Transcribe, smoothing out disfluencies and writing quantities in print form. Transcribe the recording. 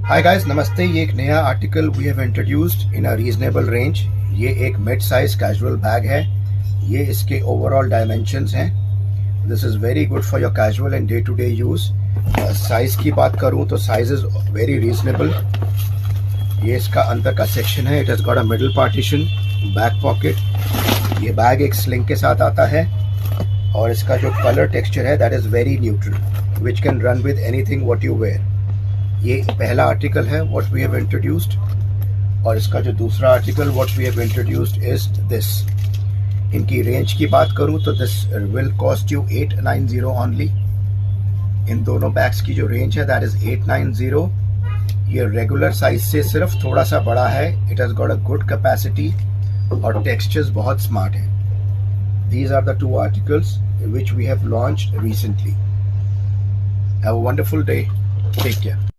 Hi guys, नमस्ते। ये एक नया article we have introduced in a reasonable range. ये एक मिड साइज कैजुअल बैग है। ये इसके ओवरऑल डायमेंशंस हैं। This is very good for your casual and day to day use. Size की बात करूँ तो साइज इज़ वेरी रीजनेबल। ये इसका अंदर का सेक्शन है। It has got a middle partition, back pocket. ये बैग एक स्लिंग के साथ आता है और इसका जो कलर टेक्सचर है that is very neutral, which can run with anything what you wear. ये पहला आर्टिकल है व्हाट वी हैव इंट्रोड्यूस्ड, और इसका जो दूसरा article what we have introduced is this. इनकी रेंज की बात करूं तो this will cost you 890 only. इन दोनों बैग्स की जो रेंज है दैट इज 890। ये रेगुलर साइज से सिर्फ थोड़ा सा बड़ा है। It has got a good capacity और टेक्सचर्स बहुत स्मार्ट है। These are the two articles which we have launched recently. Have a wonderful day. Take care.